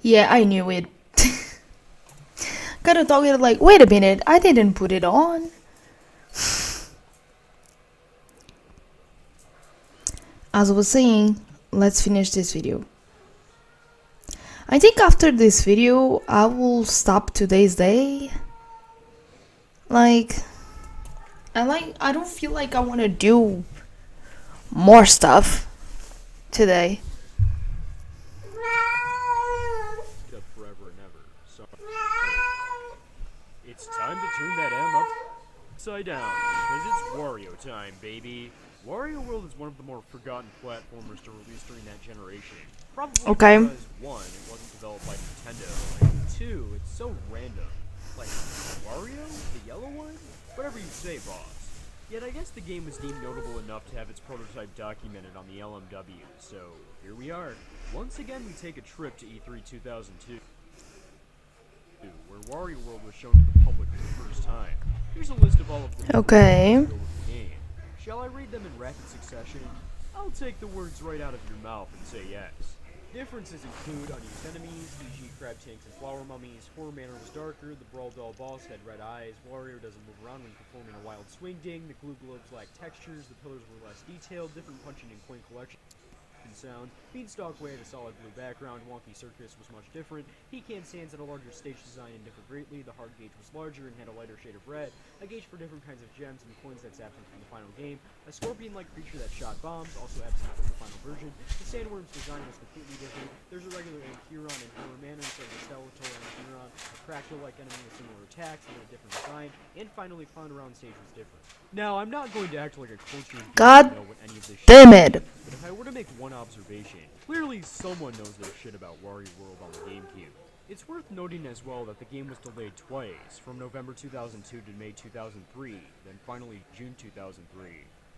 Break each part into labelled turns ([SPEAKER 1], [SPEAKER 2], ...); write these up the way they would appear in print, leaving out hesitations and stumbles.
[SPEAKER 1] Yeah, I knew it. Gotta talk it like, wait a minute, I didn't put it on. As I was saying, let's finish this video. I think after this video, I will stop today's day. Like, I don't feel like I want to do more stuff today.
[SPEAKER 2] Forever and ever. So it's time to turn that M upside down, because it's Wario time, baby. Wario World is one of the more forgotten platformers to release during that generation. Probably
[SPEAKER 1] Okay.
[SPEAKER 2] because, one, it wasn't developed by Nintendo, and two, it's so random. Like, Wario? The yellow one? Whatever you say, boss. Yet I guess the game was deemed notable enough to have its prototype documented on the LMW, so here we are. Once again, we take a trip to E3 2002, where Wario World was shown to the public for the first time. Here's a list of all of the
[SPEAKER 1] Okay.
[SPEAKER 2] that go with the game. Shall I read them in rapid succession? I'll take the words right out of your mouth and say yes. Differences include unused enemies, e.g. crab tanks and flower mummies, Horror Manor was darker, the Brawl Doll boss had red eyes, Wario doesn't move around when performing a wild swing ding, the glue globes lacked textures, the pillars were less detailed, different punching and coin collection sound, Beanstalk Way had a solid blue background, Wonky Circus was much different, Pecan Sands had a larger stage design and differed greatly, the hard gauge was larger and had a lighter shade of red, a gauge for different kinds of gems and coins that's absent from the final game, a scorpion-like creature that shot bombs, also absent from the final version, the Sandworm's design was completely different, there's a regular Amphiron and Horror Manor instead of a Skeletor and Amphiron, a Cracto-like enemy with similar attacks and a different design, and finally Clown Around stage was different. Now, I'm not going to act like a culture
[SPEAKER 1] God
[SPEAKER 2] know what any of this
[SPEAKER 1] damn
[SPEAKER 2] shit
[SPEAKER 1] it.
[SPEAKER 2] is, but if I were to make one observation, clearly someone knows their shit about Wario World on the GameCube. It's worth noting as well that the game was delayed twice, from November 2002 to May 2003, then finally June 2003.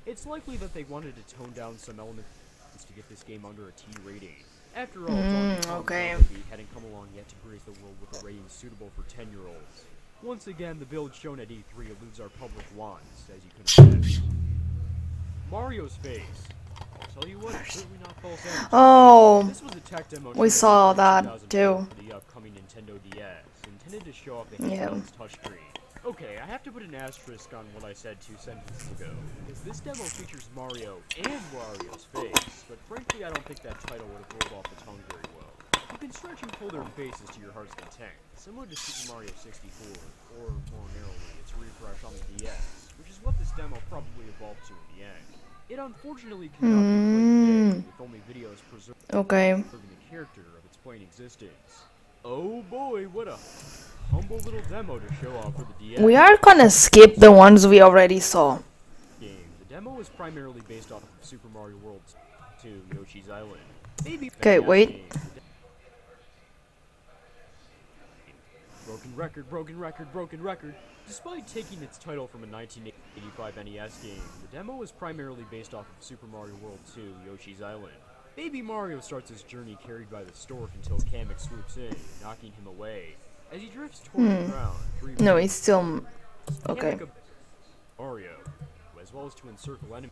[SPEAKER 2] It's likely that they wanted to tone down some elements to get this game under a T rating. After all, Donkey Kong
[SPEAKER 1] okay.
[SPEAKER 2] Country hadn't come along yet to grace the world with a rating suitable for 10-year-olds. Once again, the build shown at E3 eludes our public wants, as you could expect. Mario's face. I'll tell you what, it's certainly not false advertising.
[SPEAKER 1] Oh,
[SPEAKER 2] This was a tech demo
[SPEAKER 1] we
[SPEAKER 2] shown
[SPEAKER 1] saw
[SPEAKER 2] at
[SPEAKER 1] that
[SPEAKER 2] 2004
[SPEAKER 1] too.
[SPEAKER 2] for the upcoming Nintendo DS, intended to show off the
[SPEAKER 1] Yeah.
[SPEAKER 2] handheld's touchscreen. Okay, I have to put an asterisk on what I said 2 sentences ago, because this demo features Mario and Wario's face, but frankly I don't think that title would have rolled off the tongue very well. You can stretch and pull their faces to your heart's content, similar to Super Mario 64, or more narrowly, its refresh on the DS, which is what this demo probably evolved to in the end. It unfortunately cannot be played today, with only videos
[SPEAKER 1] Okay.
[SPEAKER 2] preserving the character of its plain existence. Oh boy, what a humble little demo to show off for the DS.
[SPEAKER 1] We are gonna skip the ones we already saw.
[SPEAKER 2] Game. The demo is primarily based off of Super Mario World 2 Yoshi's Island. Maybe
[SPEAKER 1] Okay,
[SPEAKER 2] NES
[SPEAKER 1] wait.
[SPEAKER 2] game. Broken record. Despite taking its title from a 1985 NES game, the demo is primarily based off of Super Mario World 2 Yoshi's Island. Baby Mario starts his journey carried by the stork until Kamek swoops in, knocking him away. As he drifts toward the ground,
[SPEAKER 1] No, it's still okay.
[SPEAKER 2] Kamek Mario, as well as to encircle enemies.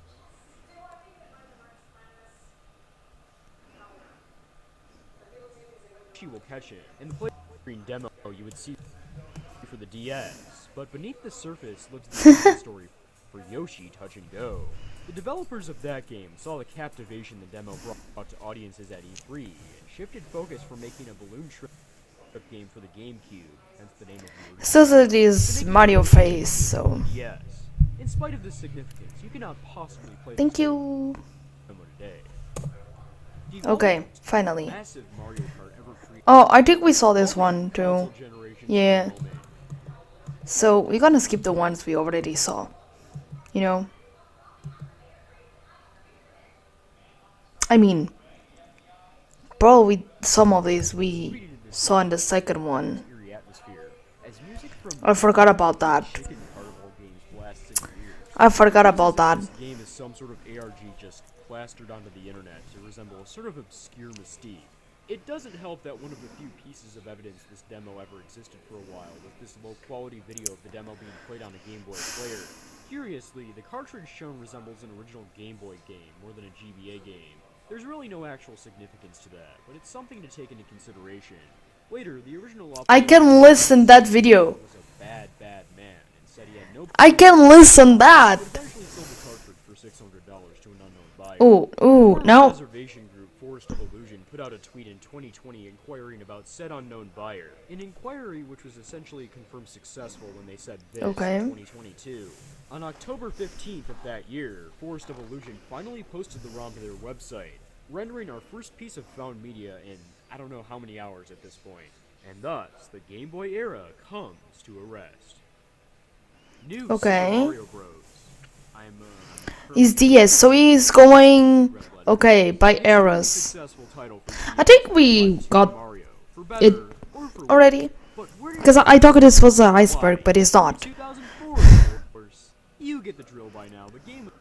[SPEAKER 2] She will catch it. In the screen demo, you would see for the DS, but beneath the surface lives the origin story for Yoshi Touch and Go. The developers of that game saw the captivation the demo brought to audiences at E3 and shifted focus from making a balloon trip game for the GameCube, hence the name of the original.
[SPEAKER 1] Still it is Mario face, so
[SPEAKER 2] Yes. In spite of this significance, you cannot possibly play
[SPEAKER 1] thank
[SPEAKER 2] the
[SPEAKER 1] you.
[SPEAKER 2] demo today.
[SPEAKER 1] Okay, finally.
[SPEAKER 2] Massive Mario Kart ever created.
[SPEAKER 1] Oh, I think we saw this one too.
[SPEAKER 2] Console generation
[SPEAKER 1] Yeah.
[SPEAKER 2] moment.
[SPEAKER 1] So we're gonna skip the ones we already saw. you know? I mean, probably some of these we
[SPEAKER 2] Contributed to this
[SPEAKER 1] saw in the
[SPEAKER 2] game's
[SPEAKER 1] second one.
[SPEAKER 2] eerie atmosphere, as music from
[SPEAKER 1] I forgot about
[SPEAKER 2] the
[SPEAKER 1] that.
[SPEAKER 2] chicken carnival games blasts in your ears.
[SPEAKER 1] I forgot
[SPEAKER 2] It's
[SPEAKER 1] about
[SPEAKER 2] as if
[SPEAKER 1] that.
[SPEAKER 2] this game is some sort of ARG just plastered onto the internet to resemble a sort of obscure mystique. It doesn't help that one of the few pieces of evidence this demo ever existed for a while was this low-quality video of the demo being played on a Game Boy player. Curiously, the cartridge shown resembles an original Game Boy game more than a GBA game. There's really no actual significance to that, but it's something to take into consideration. Later, the original
[SPEAKER 1] I can listen that video.
[SPEAKER 2] was a bad man and said he had no
[SPEAKER 1] I can listen that.
[SPEAKER 2] but eventually sold the cartridge for $600 to an unknown buyer.
[SPEAKER 1] Ooh,
[SPEAKER 2] Former
[SPEAKER 1] now
[SPEAKER 2] preservation group Forest of Illusion put out a tweet in 2020 inquiring about said unknown buyer. An inquiry which was essentially confirmed successful when they said this
[SPEAKER 1] Okay.
[SPEAKER 2] in 2022. On October 15th of that year, Forest of Illusion finally posted the ROM to their website, rendering our first piece of found media in I don't know how many hours at this point. And thus, the Game Boy era comes to a rest. New
[SPEAKER 1] Okay.
[SPEAKER 2] Super Mario Bros. I'm
[SPEAKER 1] is DS, so he's going okay by eras.
[SPEAKER 2] successful title for
[SPEAKER 1] I think we
[SPEAKER 2] Super
[SPEAKER 1] got
[SPEAKER 2] Mario, for
[SPEAKER 1] it
[SPEAKER 2] better or for worse.
[SPEAKER 1] already.
[SPEAKER 2] But where did
[SPEAKER 1] Because I thought this was an iceberg, but it's not.
[SPEAKER 2] 2004, of course. You get the drill by now. The game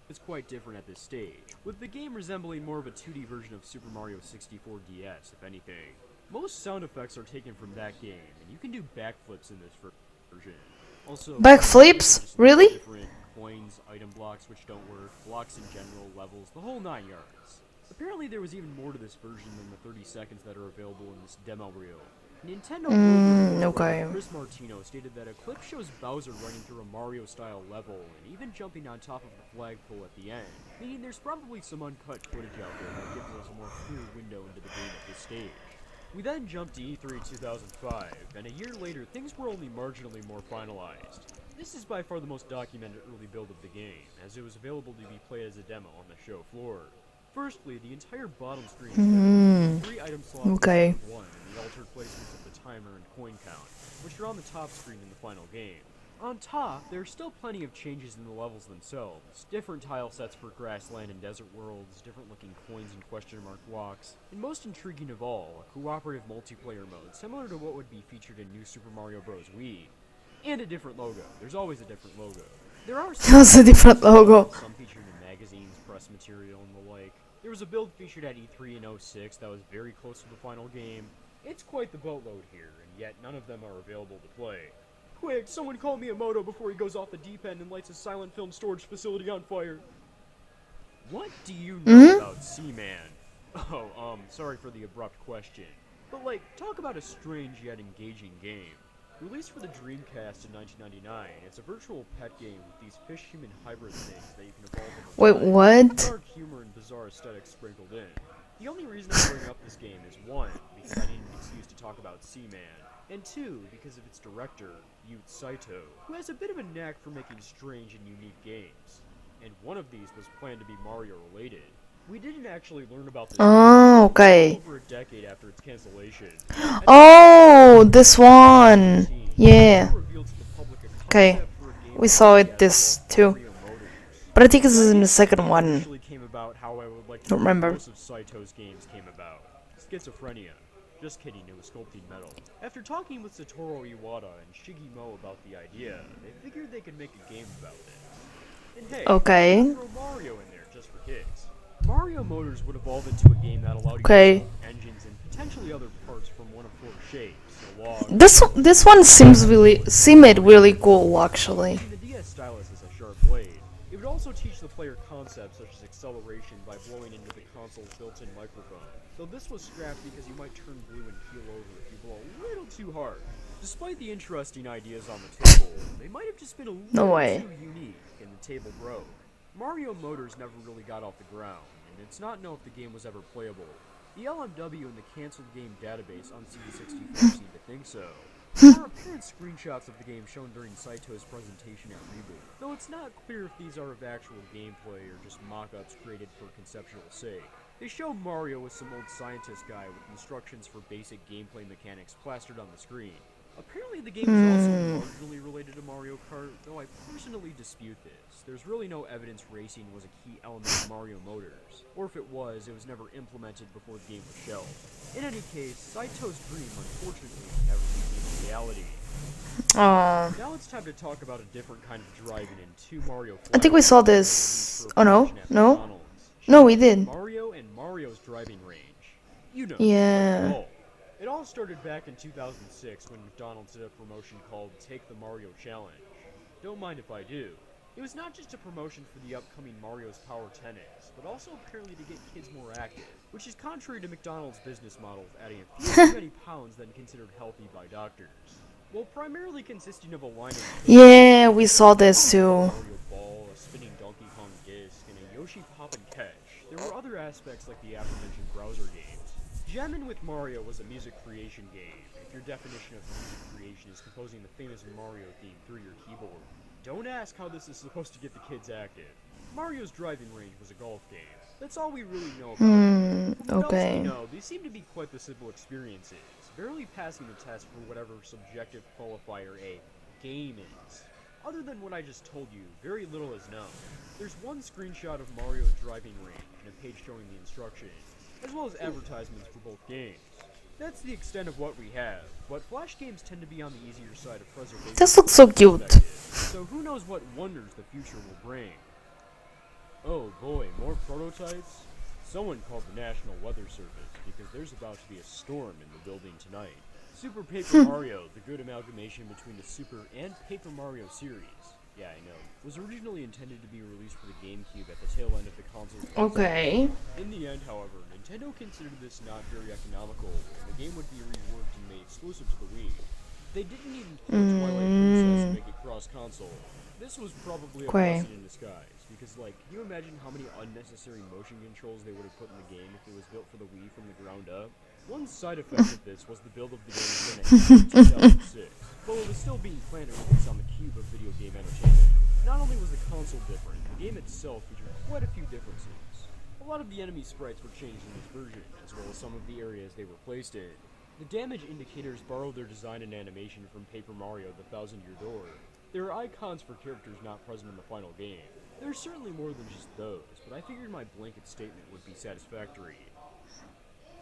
[SPEAKER 2] is quite different at this stage, with the game resembling more of a 2D version of Super Mario 64 DS, if anything. Most sound effects are taken from that game, and you can do backflips in this version. Also,
[SPEAKER 1] Backflips?
[SPEAKER 2] just
[SPEAKER 1] Really?
[SPEAKER 2] Different coins, item blocks which don't work, blocks in general, levels, the whole 9 yards. Apparently there was even more to this version than the 30 seconds that are available in this demo reel. Nintendo
[SPEAKER 1] okay.
[SPEAKER 2] Chris Martino stated that a clip shows Bowser running through a Mario-style level and even jumping on top of the flagpole at the end, meaning there's probably some uncut footage out there that gives us a more clear window into the game at this stage. We then jumped to E3 2005, and a year later things were only marginally more finalized. This is by far the most documented early build of the game, as it was available to be played as a demo on the show floor. Firstly, the entire bottom screen is filled with 3 item slots
[SPEAKER 1] Okay.
[SPEAKER 2] instead of 1, and the altered placements of the timer and coin count, which are on the top screen in the final game. On top, there are still plenty of changes in the levels themselves. Different tile sets for grassland and desert worlds, different looking coins and question mark blocks, and most intriguing of all, a cooperative multiplayer mode similar to what would be featured in New Super Mario Bros. Wii. And a different logo. There's always a different logo. There are
[SPEAKER 1] It was a different logo.
[SPEAKER 2] some featured in magazines, press material, and the like. There was a build featured at E3 in 06 that was very close to the final game. It's quite the boatload here, and yet none of them are available to play. Quick, someone call Miyamoto before he goes off the deep end and lights a silent film storage facility on fire. What do you know about Seaman? Oh, sorry for the abrupt question. But like, talk about a strange yet engaging game. Released for the Dreamcast in 1999, it's a virtual pet game with these fish-human hybrid things that you can evolve into.
[SPEAKER 1] Wait, what?
[SPEAKER 2] Dark humor and bizarre aesthetics sprinkled in. The only reason I'm bringing up this game is 1, because I need an excuse to talk about Seaman, and 2, because of its director, Yuta Saito, who has a bit of a knack for making strange and unique games. And one of these was planned to be Mario related. We didn't actually learn about this
[SPEAKER 1] Oh, okay.
[SPEAKER 2] over a decade after its cancellation.
[SPEAKER 1] Oh, this one. Yeah.
[SPEAKER 2] Revealed to the public a
[SPEAKER 1] Okay.
[SPEAKER 2] concept for a game
[SPEAKER 1] We saw it
[SPEAKER 2] called
[SPEAKER 1] this too.
[SPEAKER 2] Mario Motors.
[SPEAKER 1] But I think this is in the second one.
[SPEAKER 2] Actually came about how I would like to
[SPEAKER 1] Don't remember.
[SPEAKER 2] most of Saito's games came about. Schizophrenia. Just kidding, it was sculpting metal. After talking with Satoru Iwata and Shigi Mo about the idea, they figured they could make a game about it. And hey,
[SPEAKER 1] Okay.
[SPEAKER 2] throw Mario in there just for kicks. Mario Motors would evolve into a game that allowed you
[SPEAKER 1] Okay.
[SPEAKER 2] to build engines and potentially other parts from one of 4 shapes: a log.
[SPEAKER 1] This one seemed really cool actually.
[SPEAKER 2] Using the DS stylus as a sharp blade. It would also teach the player concepts such as acceleration by blowing into the console's built-in microphone. Though this was scrapped because you might turn blue and keel over if you blow a little too hard. Despite the interesting ideas on the table, they might have just been a little
[SPEAKER 1] way.
[SPEAKER 2] too unique, and the table broke. Mario Motors never really got off the ground, and it's not known if the game was ever playable. The LMW and the cancelled game database on CD64 seem to think so. There are apparent screenshots of the game shown during Saito's presentation at Reboot, though it's not clear if these are of actual gameplay or just mock-ups created for conceptual sake. They show Mario with some old scientist guy with instructions for basic gameplay mechanics plastered on the screen. Apparently the game is also marginally related related to Mario Kart, though I personally dispute this. There's really no evidence racing was a key element of Mario Motors, or if it was never implemented before the game was shelved. In any case, Saito's dream unfortunately never became reality.
[SPEAKER 1] Aw.
[SPEAKER 2] Now it's time to talk about a different kind of driving in two Mario
[SPEAKER 1] I think we saw this. Oh no? No? No, we did.
[SPEAKER 2] Mario and Mario's driving range. You know.
[SPEAKER 1] Yeah.
[SPEAKER 2] Oh. It all started back in 2006 when McDonald's did a promotion called Take the Mario Challenge. Don't mind if I do. It was not just a promotion for the upcoming Mario's Power Tennis, but also apparently to get kids more active, which is contrary to McDonald's business model of adding a few too many pounds than considered healthy by doctors. While primarily consisting of a line of
[SPEAKER 1] Yeah, we saw this too.
[SPEAKER 2] Mario Ball, a spinning Donkey Kong disc, and a Yoshi Pop and Catch, there were other aspects like the aforementioned browser games. Jammin' with Mario was a music creation game, if your definition of music creation is composing the famous Mario theme through your keyboard. Don't ask how this is supposed to get the kids active. Mario's driving range was a golf game. That's all we really know about it. What else do we
[SPEAKER 1] Okay.
[SPEAKER 2] know? These seem to be quite the simple experiences, barely passing the test for whatever subjective qualifier a game is. Other than what I just told you, very little is known. There's one screenshot of Mario's driving range and a page showing the instructions, as well as advertisements for both games. That's the extent of what we have, but Flash games tend to be on the easier side of preservation.
[SPEAKER 1] This looks so cute.
[SPEAKER 2] So who knows what wonders the future will bring. Oh boy, more prototypes? Someone called the National Weather Service because there's about to be a storm in the building tonight. Super Paper Mario, the good amalgamation between the Super and Paper Mario series, yeah I know, was originally intended to be released for the GameCube at the tail end of the console's life.
[SPEAKER 1] Okay.
[SPEAKER 2] In the end, however, Nintendo considered this not very economical, and the game would be reworked and made exclusive to the Wii. They didn't even port Twilight Princess to make it cross-console. This was probably a
[SPEAKER 1] Okay.
[SPEAKER 2] blessing in disguise, because, like, can you imagine how many unnecessary motion controls they would have put in the game if it was built for the Wii from the ground up? One side effect of this was the build of the game Linux in 2006, but it was still being planned to release on the cube of video game entertainment. Not only was the console different, the game itself featured quite a few differences. A lot of the enemy sprites were changed in this version, as well as some of the areas they were placed in. The damage indicators borrowed their design and animation from Paper Mario: The Thousand-Year Door. There are icons for characters not present in the final game. There's certainly more than just those, but I figured my blanket statement would be satisfactory.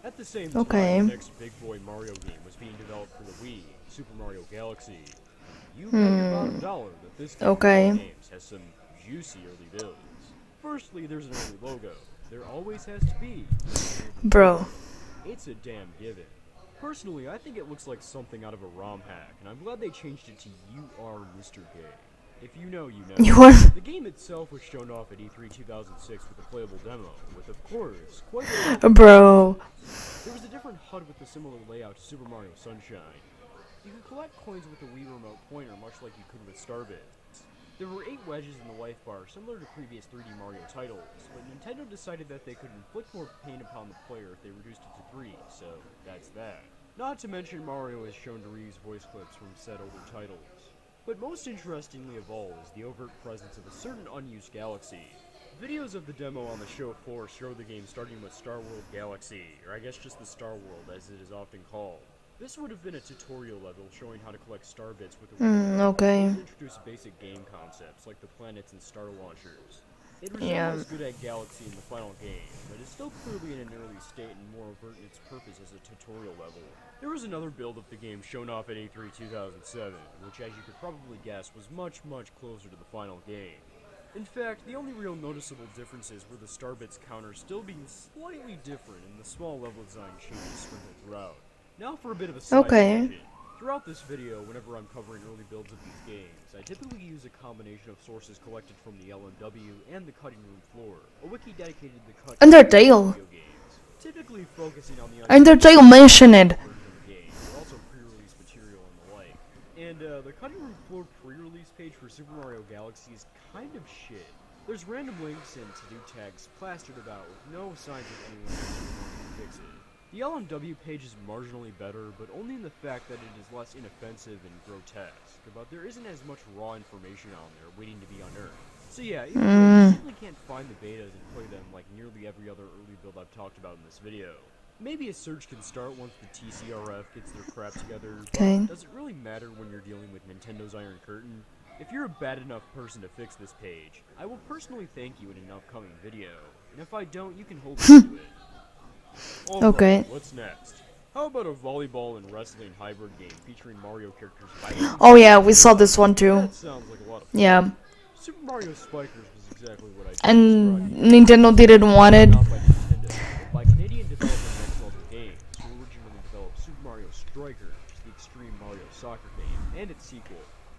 [SPEAKER 2] At the same time,
[SPEAKER 1] Okay.
[SPEAKER 2] the next big boy Mario game was being developed for the Wii, Super Mario Galaxy. You bet your bottom dollar that this game
[SPEAKER 1] Okay.
[SPEAKER 2] of games has some juicy early builds. Firstly, there's an early logo. There always has to be.
[SPEAKER 1] Bro.
[SPEAKER 2] It's a damn given. Personally, I think it looks like something out of a ROM hack, and I'm glad they changed it to You Are Mr. Gay. If you know, you know.
[SPEAKER 1] You are.
[SPEAKER 2] The game itself was shown off at E3 2006 with a playable demo, with, of course, quite a
[SPEAKER 1] Bro.
[SPEAKER 2] There was a different HUD with a similar layout to Super Mario Sunshine. You could collect coins with the Wii Remote pointer, much like you could with Starbits. There were 8 wedges in the life bar, similar to previous 3D Mario titles, but Nintendo decided that they could inflict more pain upon the player if they reduced it to 3, so that's that. Not to mention Mario is shown to reuse voice clips from said older titles. But most interestingly of all is the overt presence of a certain unused galaxy. Videos of the demo on the show floor show the game starting with Star World Galaxy, or I guess just the Star World as it is often called. This would have been a tutorial level showing how to collect star bits with the
[SPEAKER 1] Okay.
[SPEAKER 2] introduce basic game concepts like the planets and star launchers. It resembles Good Egg Galaxy in the final game, but is still clearly in an early state and more overt in its purpose as a tutorial level. There was another build of the game shown off at E3 2007, which as you could probably guess was much closer to the final game. In fact, the only real noticeable differences were the starbits counter still being slightly different and the small level design changes sprinkled throughout. Now for a bit of a side tangent. Throughout this video, whenever I'm covering early builds of these games, I typically use a combination of sources collected from the LMW and the Cutting Room Floor, a wiki dedicated to the cut
[SPEAKER 1] Undertale.
[SPEAKER 2] video games, typically focusing on the
[SPEAKER 1] Undertale mentioned it.
[SPEAKER 2] version of the game, but also pre-release material and the like. And the Cutting Room Floor pre-release page for Super Mario Galaxy is kind of shit. There's random links and to-do tags plastered about with no signs of anyone actually wanting to fix it. The LMW page is marginally better, but only in the fact that it is less inoffensive and grotesque, but there isn't as much raw information on there waiting to be unearthed. So yeah, you simply can't find the betas and play them like nearly every other early build I've talked about in this video. Maybe a search can start once the TCRF gets their crap together,
[SPEAKER 1] Okay.
[SPEAKER 2] but does it really matter when you're dealing with Nintendo's Iron Curtain? If you're a bad enough person to fix this page, I will personally thank you in an upcoming video, and if I don't, you can hold me to it. Alright,
[SPEAKER 1] Okay.
[SPEAKER 2] what's next? How about a volleyball and wrestling hybrid game featuring Mario characters fighting?
[SPEAKER 1] Oh yeah, we saw this one too.
[SPEAKER 2] That sounds like a lot of fun.
[SPEAKER 1] Yeah.
[SPEAKER 2] Super Mario Spikers was exactly what I
[SPEAKER 1] And
[SPEAKER 2] described.
[SPEAKER 1] Nintendo didn't want it.
[SPEAKER 2] Not by Nintendo, but by Canadian developer Next Level Games, who originally developed Super Mario Strikers, the Extreme Mario Soccer game, and its sequel.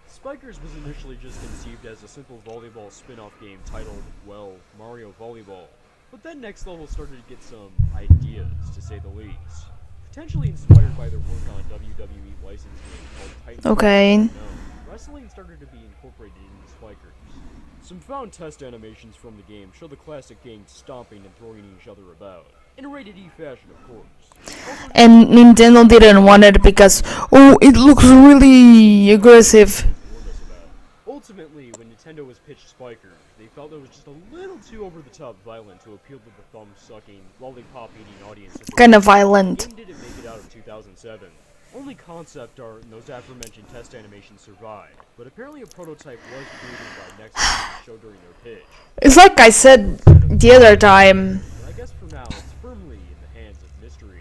[SPEAKER 2] Spikers was initially just conceived as a simple volleyball spin-off game titled, well, Mario Volleyball. But then Next Level started to get some ideas, to say the least. Potentially inspired by their work on a WWE licensed game called Titan.
[SPEAKER 1] Okay.
[SPEAKER 2] Wrestling started to be incorporated into Spikers. Some found test animations from the game show the classic gang stomping and throwing each other about. In a rated E fashion, of course. Also,
[SPEAKER 1] And Nintendo didn't want it because, oh, it looks really aggressive.
[SPEAKER 2] warned us about. Ultimately, when Nintendo was pitched Spikers, they felt it was just a little too over-the-top violent to appeal to the thumb-sucking, lollipop-eating audience.
[SPEAKER 1] Kind of
[SPEAKER 2] The
[SPEAKER 1] violent.
[SPEAKER 2] game didn't make it out of 2007. Only concept art and those aforementioned test animations survived, but apparently a prototype was created by Next to show during their pitch.
[SPEAKER 1] It's like I said the other time.
[SPEAKER 2] But I guess for now, it's firmly in the hands of mystery.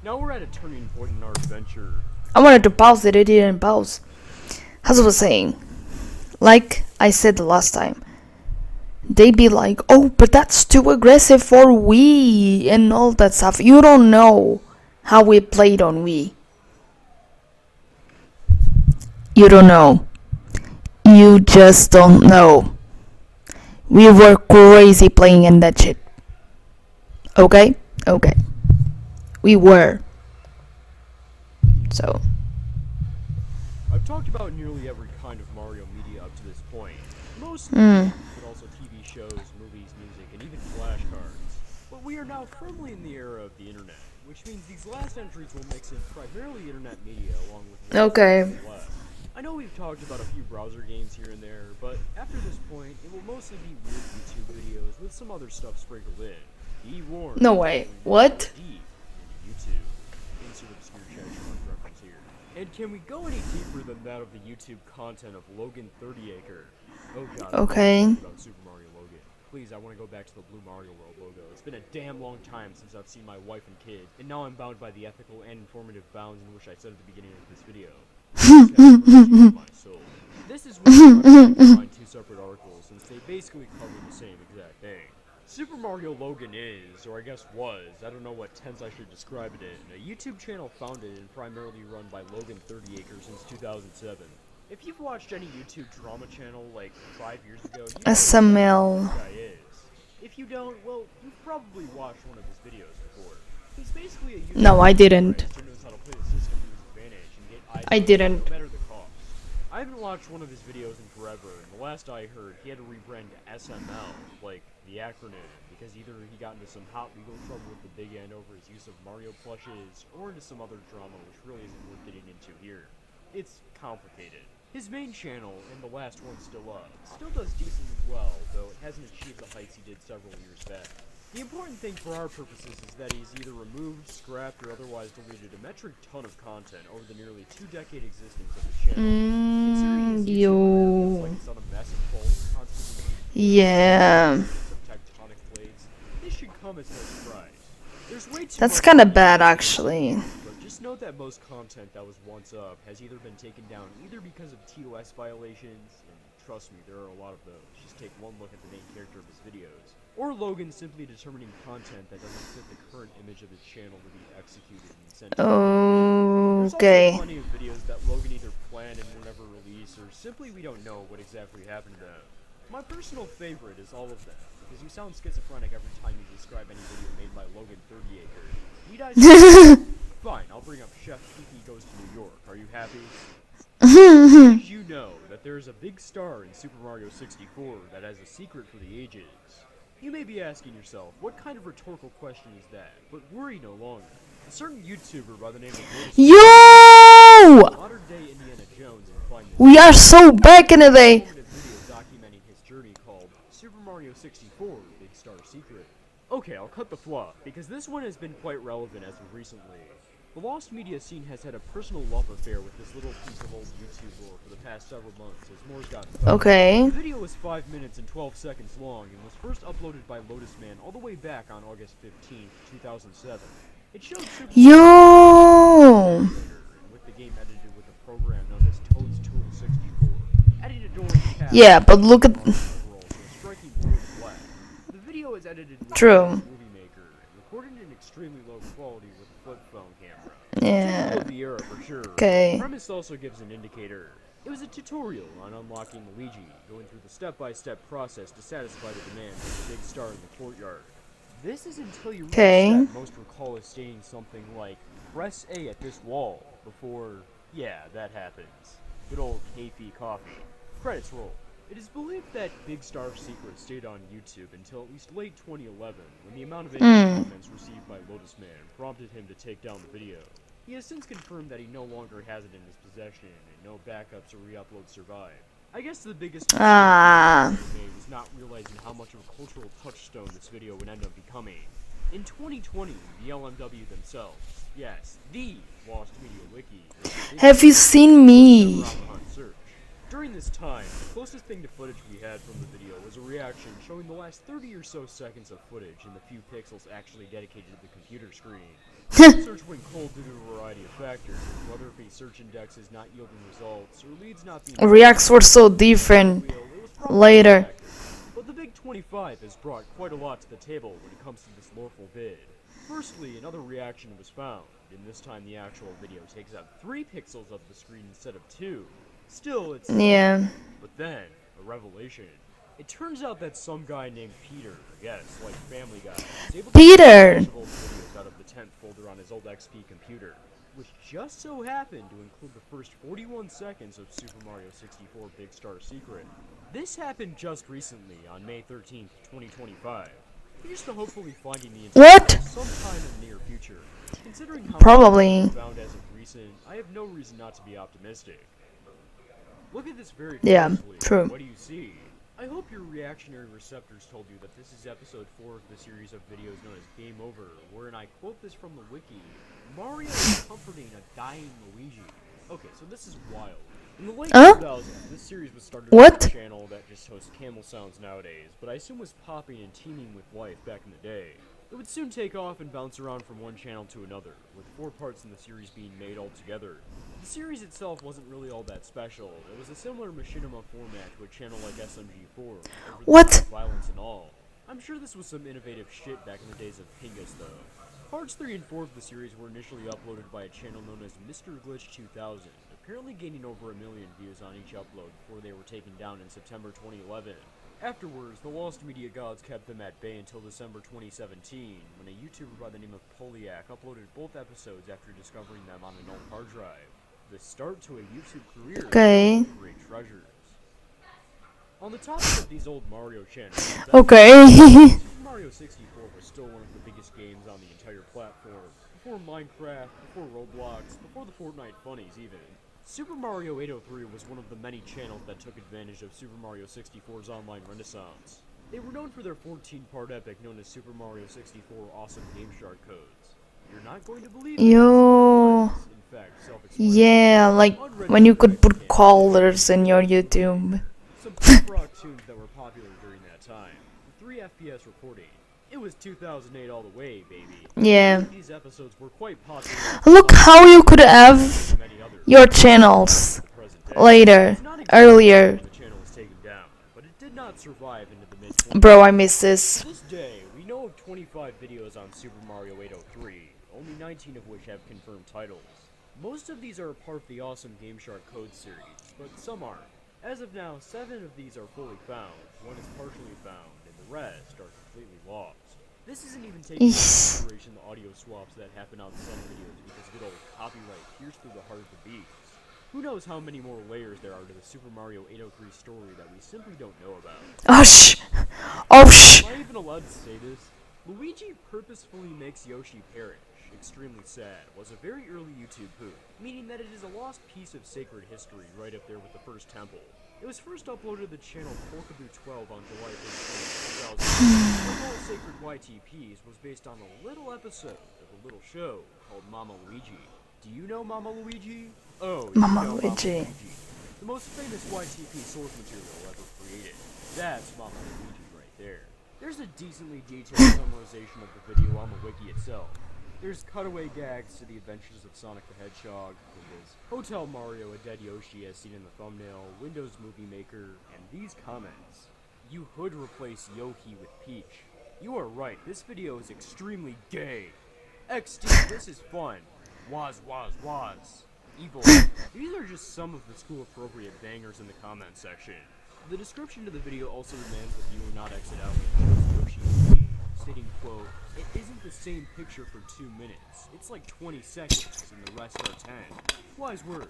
[SPEAKER 2] Now we're at a turning point in our adventure.
[SPEAKER 1] I wanted to pause it, it didn't pause. As I was saying, like I said the last time, they be like, oh, but that's too aggressive for Wii and all that stuff. You don't know how we played on Wii. You don't know. You just don't know. We were crazy playing in that shit. Okay? Okay. We were. So.
[SPEAKER 2] I've talked about nearly every kind of Mario media up to this point. Most
[SPEAKER 1] Mm.
[SPEAKER 2] but also TV shows, movies, music, and even flashcards. But we are now firmly in the era of the internet, which means these last entries will mix in primarily internet media along with what's
[SPEAKER 1] Okay.
[SPEAKER 2] on the left. I know we've talked about a few browser games here and there, but after this point, it will mostly be weird YouTube videos with some other stuff sprinkled in. Be warned.
[SPEAKER 1] No way. What?
[SPEAKER 2] Deep into YouTube. Insert obscure chat reference here. And can we go any deeper than that of the YouTube content of Logan 30acre? Oh god. I'm
[SPEAKER 1] Okay.
[SPEAKER 2] talking about Super Mario Logan. Please, I want to go back to the Blue Mario World logo. It's been a damn long time since I've seen my wife and kid, and now I'm bound by the ethical and informative bounds in which I said at the beginning of this video. My soul. This is where I'm trying to combine two separate articles, since they basically cover the same exact thing. Super Mario Logan is, or I guess was, I don't know what tense I should describe it in, a YouTube channel founded and primarily run by Logan 30acre since 2007. If you've watched any YouTube drama channel like 5 years ago, you know
[SPEAKER 1] SML.
[SPEAKER 2] who this guy is. If you don't, well, you've probably watched one of his videos before. He's basically a YouTuber
[SPEAKER 1] No, I didn't.
[SPEAKER 2] who knows how to play the system to his advantage and get eyeballs
[SPEAKER 1] I didn't.
[SPEAKER 2] no matter the cost. I haven't watched one of his videos in forever, and the last I heard, he had to rebrand to SML, like the acronym, because either he got into some hot legal trouble with the Big End over his use of Mario plushes, or into some other drama which really isn't worth getting into here. It's complicated. His main channel, and the last one still up, still does decently well, though it hasn't achieved the heights he did several years back. The important thing for our purposes is that he's either removed, scrapped, or otherwise deleted a metric ton of content over the nearly 2-decade existence of his channel. Considering his YouTube career feels like it's on a massive fault, constantly
[SPEAKER 1] Yeah.
[SPEAKER 2] of tectonic plates, this should come as no surprise. There's way too
[SPEAKER 1] That's
[SPEAKER 2] much
[SPEAKER 1] kind of
[SPEAKER 2] content
[SPEAKER 1] bad,
[SPEAKER 2] out there,
[SPEAKER 1] actually.
[SPEAKER 2] but just note that most content that was once up has either been taken down either because of TOS violations, and trust me, there are a lot of those, just take one look at the main character of his videos, or Logan simply determining content that doesn't fit the current image of his channel to be executed and sent to There's
[SPEAKER 1] Okay.
[SPEAKER 2] also plenty of videos that Logan either planned and were never released, or simply we don't know what exactly happened to them. My personal favorite is all of them, because you sound schizophrenic every time you describe any video made by Logan 30acre. Need I say? Fine, I'll bring up Chef Kiki Goes to New York. Are you happy? Did you know that there is a big star in Super Mario 64 that has a secret for the ages? You may be asking yourself, what kind of rhetorical question is that? But worry no longer. A certain YouTuber by the name of Lotus
[SPEAKER 1] Yo!
[SPEAKER 2] modern-day Indiana Jones and find this
[SPEAKER 1] We are so back in the day.
[SPEAKER 2] informative video documenting his journey called Super Mario 64 Big Star Secret. Okay, I'll cut the fluff, because this one has been quite relevant as of recently. The Lost Media scene has had a personal love affair with this little piece of old YouTube lore for the past several months as more has gotten published.
[SPEAKER 1] Okay.
[SPEAKER 2] The video was 5 minutes and 12 seconds long and was first uploaded by Lotus Man all the way back on August 15th, 2007. It showed Super
[SPEAKER 1] Yo.
[SPEAKER 2] and with the game edited with a program known as Toad's Tool 64. Adding a door in the cast
[SPEAKER 1] Yeah, but look at.
[SPEAKER 2] overall to a striking blue and black. The video is edited with
[SPEAKER 1] True.
[SPEAKER 2] Movie Maker and recorded in extremely low quality with a flip phone camera.
[SPEAKER 1] Yeah.
[SPEAKER 2] Typical of the era for sure.
[SPEAKER 1] Okay.
[SPEAKER 2] The premise also gives an indicator. It was a tutorial on unlocking Luigi, going through the step-by-step process to satisfy the demands of the big star in the courtyard. This is until you reach
[SPEAKER 1] Okay.
[SPEAKER 2] that most recall as stating something like, press A at this wall, before, yeah, that happens. Good old KP coffee. Credits roll. It is believed that Big Star's secret stayed on YouTube until at least late 2011, when the amount of angry comments received by Lotus Man prompted him to take down the video. He has since confirmed that he no longer has it in his possession, and no backups or re-uploads survive. I guess the biggest mistake he made was not realizing how much of a cultural touchstone this video would end up becoming. In 2020, the LMW themselves, yes, the Lost Media Wiki,
[SPEAKER 1] Have you seen me?
[SPEAKER 2] around the hunt search. During this time, the closest thing to footage we had from the video was a reaction showing the last 30 or so seconds of footage and the few pixels actually dedicated to the computer screen. The search went cold due to a variety of factors, whether it be search indexes not yielding results or leads not being
[SPEAKER 1] Reacts were so different
[SPEAKER 2] it was probably
[SPEAKER 1] later.
[SPEAKER 2] effective. But the Big 25 has brought quite a lot to the table when it comes to this lawful vid. Firstly, another reaction was found, and this time the actual video takes up 3 pixels of the screen instead of 2. Still, it's
[SPEAKER 1] Yeah.
[SPEAKER 2] but then, a revelation. It turns out that some guy named Peter, yes, like Family Guy, was able to
[SPEAKER 1] Peter!
[SPEAKER 2] get old videos out of the 10th folder on his old XP computer, which just so happened to include the first 41 seconds of Super Mario 64 Big Star Secret. This happened just recently, on May 13th, 2025. Here's to hopefully finding the
[SPEAKER 1] What?
[SPEAKER 2] sometime in the near future. Considering how
[SPEAKER 1] Probably.
[SPEAKER 2] much found as of recent, I have no reason not to be optimistic. Look at this very
[SPEAKER 1] Yeah,
[SPEAKER 2] closely.
[SPEAKER 1] true.
[SPEAKER 2] What do you see? I hope your reactionary receptors told you that this is episode 4 of the series of videos known as Game Over, wherein I quote this from the wiki. Mario is comforting a dying Luigi. Okay, so this is wild. In the late
[SPEAKER 1] Huh?
[SPEAKER 2] 2000s, this series was started
[SPEAKER 1] What?
[SPEAKER 2] on a channel that just hosts camel sounds nowadays, but I assume was popping and teeming with life back in the day. It would soon take off and bounce around from one channel to another, with 4 parts in the series being made altogether. The series itself wasn't really all that special. It was a similar machinima format to a channel like SMG4. over the
[SPEAKER 1] What?
[SPEAKER 2] top violence and all. I'm sure this was some innovative shit back in the days of Pingus, though. Parts 3 and 4 of the series were initially uploaded by a channel known as Mr. Glitch 2000, apparently gaining over 1 million views on each upload before they were taken down in September 2011. Afterwards, the Lost Media gods kept them at bay until December 2017, when a YouTuber by the name of Poliak uploaded both episodes after discovering them on an old hard drive. The start to a YouTube career
[SPEAKER 1] Okay.
[SPEAKER 2] of great treasures. On the topic of these old Mario channels,
[SPEAKER 1] Okay.
[SPEAKER 2] Super Mario 64 was still one of the biggest games on the entire platform. Before Minecraft, before Roblox, before the Fortnite funnies even. Super Mario 803 was one of the many channels that took advantage of Super Mario 64's online renaissance. They were known for their 14-part epic known as Super Mario 64 Awesome Game Shark Codes. You're not going to believe this,
[SPEAKER 1] Yo.
[SPEAKER 2] but it was, in fact, self-explanatory.
[SPEAKER 1] Yeah, like when you could put colors in your YouTube.
[SPEAKER 2] Some pop rock tunes that were popular during that time. 3 FPS reporting. It was 2008 all the way, baby.
[SPEAKER 1] Yeah.
[SPEAKER 2] These episodes were quite popular.
[SPEAKER 1] Look how you could have
[SPEAKER 2] Many others.
[SPEAKER 1] your channels
[SPEAKER 2] Present day.
[SPEAKER 1] later,
[SPEAKER 2] It's not exactly
[SPEAKER 1] earlier.
[SPEAKER 2] when the channel was taken down, but it did not survive into the mid-20s.
[SPEAKER 1] Bro, I miss this.
[SPEAKER 2] To this day, we know of 25 videos on Super Mario 803, only 19 of which have confirmed titles. Most of these are a part of the Awesome Game Shark Code series, but some aren't. As of now, 7 of these are fully found, 1 is partially found, and the rest are completely lost. This isn't even taking into consideration the audio swaps that happen on some videos because good old copyright pierced through the heart of the beast. Who knows how many more layers there are to the Super Mario 803 story that we simply don't know about.
[SPEAKER 1] Oh shh. Oh shh.
[SPEAKER 2] Am I even allowed to say this? Luigi purposefully makes Yoshi perish. Extremely sad was a very early YouTube poop, meaning that it is a lost piece of sacred history right up there with the first temple. It was first uploaded to the channel Porkaboo 12 on July 15, 2000. The whole Sacred YTPs was based on a little episode of a little show called Mama Luigi. Do you know Mama Luigi? Oh, you
[SPEAKER 1] Mama
[SPEAKER 2] know
[SPEAKER 1] Luigi.
[SPEAKER 2] Mama Luigi. The most famous YTP source material ever created. That's Mama Luigi right there. There's a decently detailed summarization of the video on the wiki itself. There's cutaway gags to the adventures of Sonic the Hedgehog, Windows, Hotel Mario, a dead Yoshi as seen in the thumbnail, Windows Movie Maker, and these comments. You hood replace Yohi with Peach. You are right, this video is extremely gay. XD, this is fun. Waz, waz, waz. Evil. These are just some of the school-appropriate bangers in the comment section. The description to the video also demands that the viewer not exit out when it shows Yoshi's feet, stating, quote, "It isn't the same picture for 2 minutes. It's like 20 seconds, and the rest are 10. Wise words.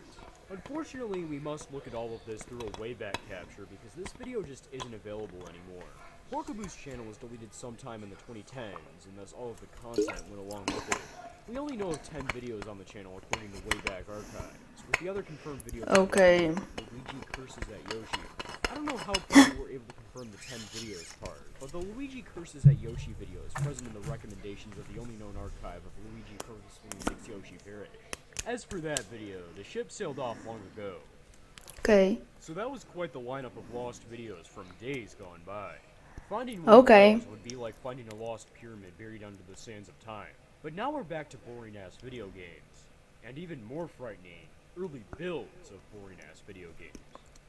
[SPEAKER 2] Unfortunately, we must look at all of this through a Wayback Capture because this video just isn't available anymore. Porkaboo's channel was deleted sometime in the 2010s, and thus all of the content went along with it. We only know of 10 videos on the channel according to Wayback Archives, with the other confirmed videos
[SPEAKER 1] Okay.
[SPEAKER 2] Luigi curses at Yoshi. I don't know how people were able to confirm the 10 videos part, but the Luigi curses at Yoshi video is present in the recommendations of the only known archive of Luigi purposefully makes Yoshi perish. As for that video, the ship sailed off long ago.
[SPEAKER 1] Okay.
[SPEAKER 2] So that was quite the lineup of lost videos from days gone by. Finding one
[SPEAKER 1] Okay.
[SPEAKER 2] of those would be like finding a lost pyramid buried under the sands of time. But now we're back to boring-ass video games. And even more frightening, early builds of boring-ass video games.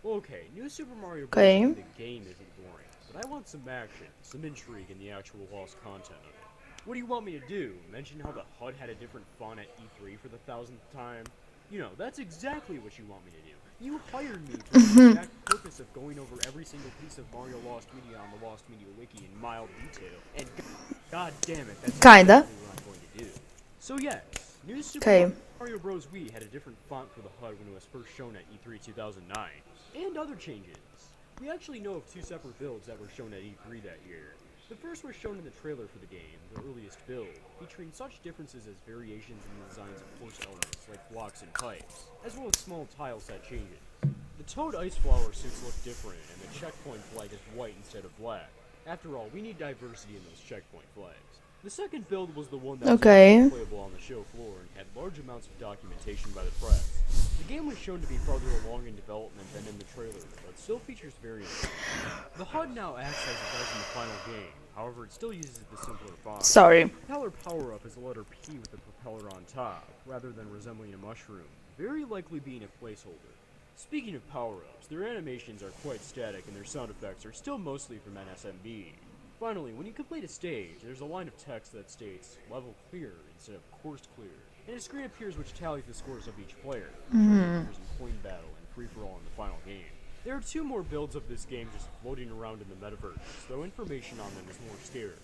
[SPEAKER 2] Okay, New Super Mario Bros.
[SPEAKER 1] Okay.
[SPEAKER 2] The game isn't boring, but I want some action, some intrigue in the actual lost content of it. What do you want me to do? Mention how the HUD had a different font at E3 for the 1000th time? You know, that's exactly what you want me to do. You hired me for the exact purpose of going over every single piece of Mario Lost Media on the Lost Media Wiki in mild detail, and god damn it, that's
[SPEAKER 1] Kinda.
[SPEAKER 2] exactly what I'm going to do. So yes, New Super
[SPEAKER 1] Okay.
[SPEAKER 2] Mario Bros. Wii had a different font for the HUD when it was first shown at E3 2009, and other changes. We actually know of 2 separate builds that were shown at E3 that year. The first was shown in the trailer for the game, the earliest build, featuring such differences as variations in the designs of course elements like blocks and pipes, as well as small tile set changes. The Toad Ice Flower suits look different, and the checkpoint flag is white instead of black. After all, we need diversity in those checkpoint flags. The second build was the one that
[SPEAKER 1] Okay.
[SPEAKER 2] was playable on the show floor and had large amounts of documentation by the press. The game was shown to be farther along in development than in the trailer, but still features variants. The HUD now acts as it does in the final game, however it still uses the simpler font.
[SPEAKER 1] Sorry.
[SPEAKER 2] Propeller power-up is a letter P with the propeller on top, rather than resembling a mushroom, very likely being a placeholder. Speaking of power-ups, their animations are quite static and their sound effects are still mostly from NSMB. Finally, when you complete a stage, there's a line of text that states level clear instead of course clear, and a screen appears which tallies the scores of each player, in coin battle and free-for-all in the final game. There are 2 more builds of this game just floating around in the metaverse, though information on them is more scarce.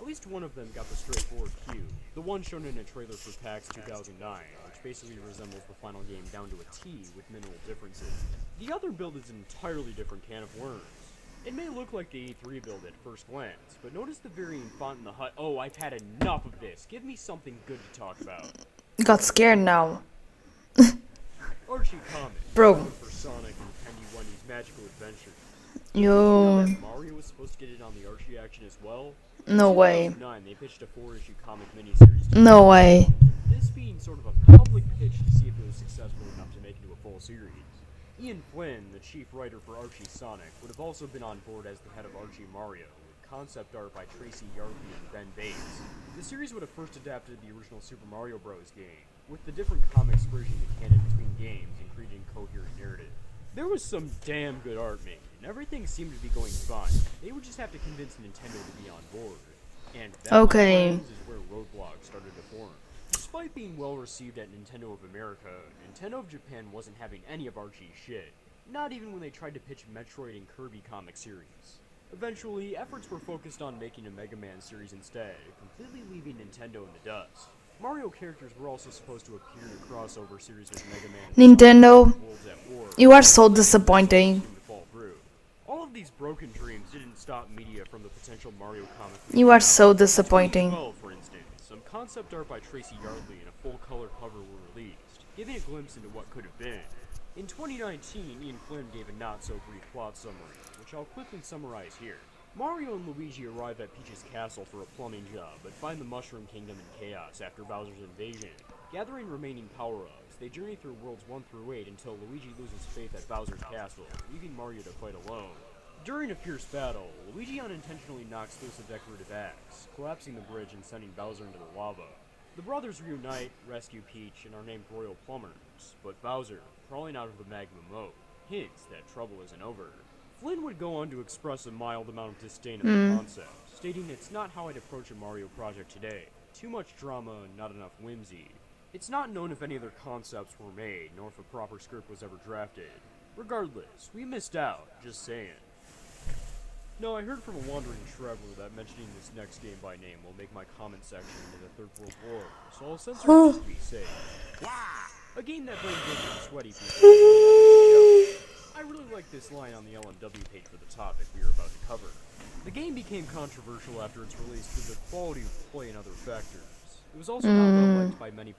[SPEAKER 2] At least one of them got the straightforward cue, the one shown in a trailer for PAX 2009, which basically resembles the final game down to a T with minimal differences. The other build is an entirely different can of worms. It may look like the E3 build at first glance, but notice the varying font in the HUD. Oh, I've had enough of this. Give me something good to talk about.
[SPEAKER 1] Got scared now.
[SPEAKER 2] Archie Comics.
[SPEAKER 1] Bro.
[SPEAKER 2] For Sonic and Penny Wendy's Magical Adventures.
[SPEAKER 1] Yo.
[SPEAKER 2] That Mario was supposed to get in on the Archie action as well.
[SPEAKER 1] No
[SPEAKER 2] In
[SPEAKER 1] way.
[SPEAKER 2] 2009, they pitched a 4-issue comic miniseries.
[SPEAKER 1] No way.
[SPEAKER 2] This being sort of a public pitch to see if it was successful enough to make it into a full series. Ian Flynn, the chief writer for Archie Sonic, would have also been on board as the head of Archie Mario, with concept art by Tracy Yardley and Ben Bates. The series would have first adapted the original Super Mario Bros. Game, with the different comics bridging the canon between games and creating a coherent narrative. There was some damn good art made, and everything seemed to be going fine. They would just have to convince Nintendo to be on board. And that, my
[SPEAKER 1] Okay.
[SPEAKER 2] friends, is where roadblocks started to form. Despite being well received at Nintendo of America, Nintendo of Japan wasn't having any of Archie's shit. Not even when they tried to pitch Metroid and Kirby comic series. Eventually, efforts were focused on making a Mega Man series instead, completely leaving Nintendo in the dust. Mario characters were also supposed to appear in a crossover series with Mega Man and
[SPEAKER 1] Nintendo,
[SPEAKER 2] Sonic, Worlds at War,
[SPEAKER 1] you are so disappointing.
[SPEAKER 2] seemed to fall through. All of these broken dreams didn't stop media from the potential Mario comic.
[SPEAKER 1] You are so disappointing.
[SPEAKER 2] 2012, for instance, some concept art by Tracy Yardley and a full-color cover were released, giving a glimpse into what could have been. In 2019, Ian Flynn gave a not-so-brief plot summary, which I'll quickly summarize here. Mario and Luigi arrive at Peach's castle for a plumbing job, but find the Mushroom Kingdom in chaos after Bowser's invasion. Gathering remaining power-ups, they journey through worlds 1 through 8 until Luigi loses faith at Bowser's castle, leaving Mario to fight alone. During a fierce battle, Luigi unintentionally knocks loose a decorative axe, collapsing the bridge and sending Bowser into the lava. The brothers reunite, rescue Peach, and are named Royal Plumbers, but Bowser, crawling out of the magma moat, hints that trouble isn't over. Flynn would go on to express a mild amount of disdain of the concept, stating it's not how I'd approach a Mario project today. Too much drama, not enough whimsy. It's not known if any other concepts were made, nor if a proper script was ever drafted. Regardless, we missed out, just saying. No, I heard from a wandering traveler that mentioning this next game by name will make my comment section into the Third World War, so I'll censor it just to be safe. A game that brings in some sweaty people. I really like this line on the LMW page for the topic we are about to cover. The game became controversial after its release due to the quality of play and other factors. It was also not well liked by many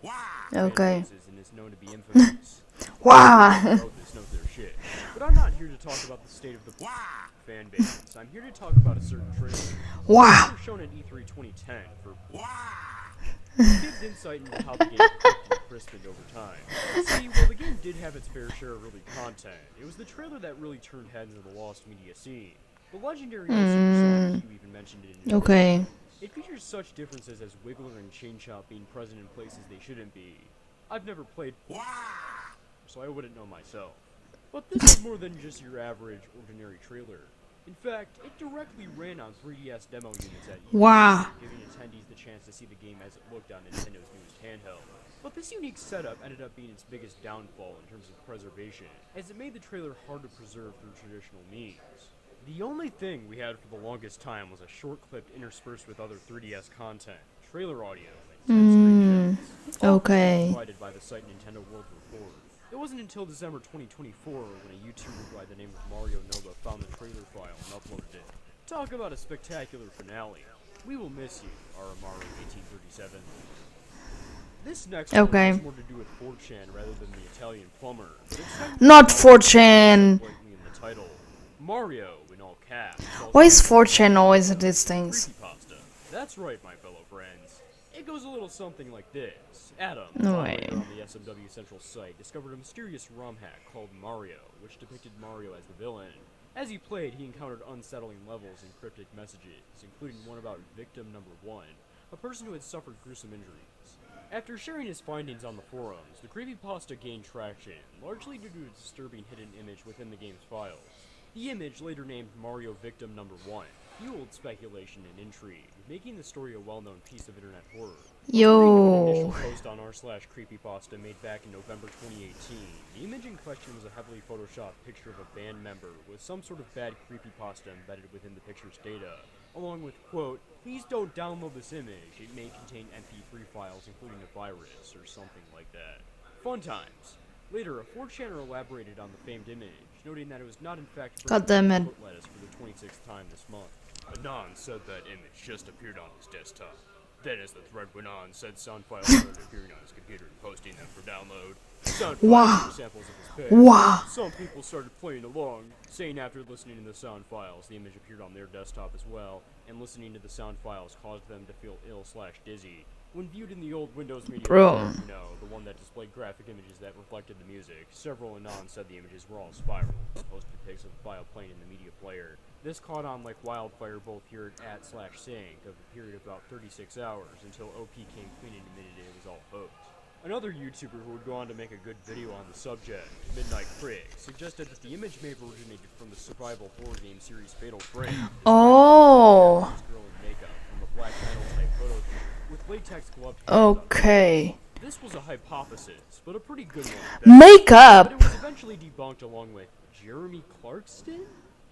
[SPEAKER 1] Okay.
[SPEAKER 2] and is known to be infamous.
[SPEAKER 1] Wow.
[SPEAKER 2] This knows their shit. But I'm not here to talk about the state of the fan base. I'm here to talk about a certain trailer.
[SPEAKER 1] Wow.
[SPEAKER 2] It was shown at E3 2010 for gives insight into how the game cooked and crisped over time. See, while the game did have its fair share of early content, it was the trailer that really turned heads in the lost media scene. The legendary song you even mentioned it in his
[SPEAKER 1] Okay.
[SPEAKER 2] It features such differences as Wiggler and Chain Chomp being present in places they shouldn't be. I've never played, so I wouldn't know myself. But this is more than just your average, ordinary trailer. In fact, it directly ran on 3DS demo units at E3,
[SPEAKER 1] Wow.
[SPEAKER 2] giving attendees the chance to see the game as it looked on Nintendo's newest handheld. But this unique setup ended up being its biggest downfall in terms of preservation, as it made the trailer hard to preserve through traditional means. The only thing we had for the longest time was a short clip interspersed with other 3DS content, trailer audio, and 10 screenshots. All
[SPEAKER 1] Okay.
[SPEAKER 2] provided by the site Nintendo World Report. It wasn't until December 2024 when a YouTuber by the name of Mario Nova found the trailer file and uploaded it. Talk about a spectacular finale. We will miss you, Aramaru 1837. This next
[SPEAKER 1] Okay.
[SPEAKER 2] one has more to do with 4chan rather than the Italian plumber. But it's
[SPEAKER 1] Not 4chan.
[SPEAKER 2] blatantly in the title. Mario in all caps.
[SPEAKER 1] Why is 4chan always at these things?
[SPEAKER 2] Creepypasta. That's right, my fellow friends. It goes a little something like this. Adam,
[SPEAKER 1] No
[SPEAKER 2] a
[SPEAKER 1] way.
[SPEAKER 2] moderator on the SMW Central site, discovered a mysterious ROM hack called Mario, which depicted Mario as the villain. As he played, he encountered unsettling levels and cryptic messages, including one about victim number 1, a person who had suffered gruesome injuries. After sharing his findings on the forums, the creepypasta gained traction, largely due to a disturbing hidden image within the game's files. The image, later named Mario Victim Number 1, fueled speculation and intrigue, making the story a well-known piece of internet horror. An initial
[SPEAKER 1] Yo.
[SPEAKER 2] post on r/creepypasta made back in November 2018, the image in question was a heavily photoshopped picture of a band member with some sort of bad creepypasta embedded within the picture's data, along with, quote, "Please don't download this image, it may contain MP3 files including a virus," or something like that. Fun times. Later, a 4chaner elaborated on the famed image, noting that it was not in fact
[SPEAKER 1] God damn it.
[SPEAKER 2] foot lettuce for the 26th time this month. Anon said that image just appeared on his desktop. Then as the thread went on, said sound files started appearing on his computer and posting them for download. Sound files
[SPEAKER 1] Wow.
[SPEAKER 2] were samples of his page.
[SPEAKER 1] Wow.
[SPEAKER 2] Some people started playing along, saying after listening to the sound files, the image appeared on their desktop as well, and listening to the sound files caused them to feel ill/dizzy. When viewed in the old Windows Media
[SPEAKER 1] Bro.
[SPEAKER 2] Player, the one that displayed graphic images that reflected the music, several Anon said the images were all spiral, and posted pics of the file playing in the media player. This caught on like wildfire both here at/sync of a period of about 36 hours, until OP came clean and admitted it was all hoax. Another YouTuber who would go on to make a good video on the subject, Midnight Crick, suggested that the image may have originated from the survival horror game series Fatal Frame.
[SPEAKER 1] Oh.
[SPEAKER 2] This girl in makeup from a black metal type photo shoot with latex gloved hands on.
[SPEAKER 1] Okay.
[SPEAKER 2] This was a hypothesis, but a pretty good one. at that. But
[SPEAKER 1] Makeup.
[SPEAKER 2] it was eventually debunked along with Jeremy Clarkston?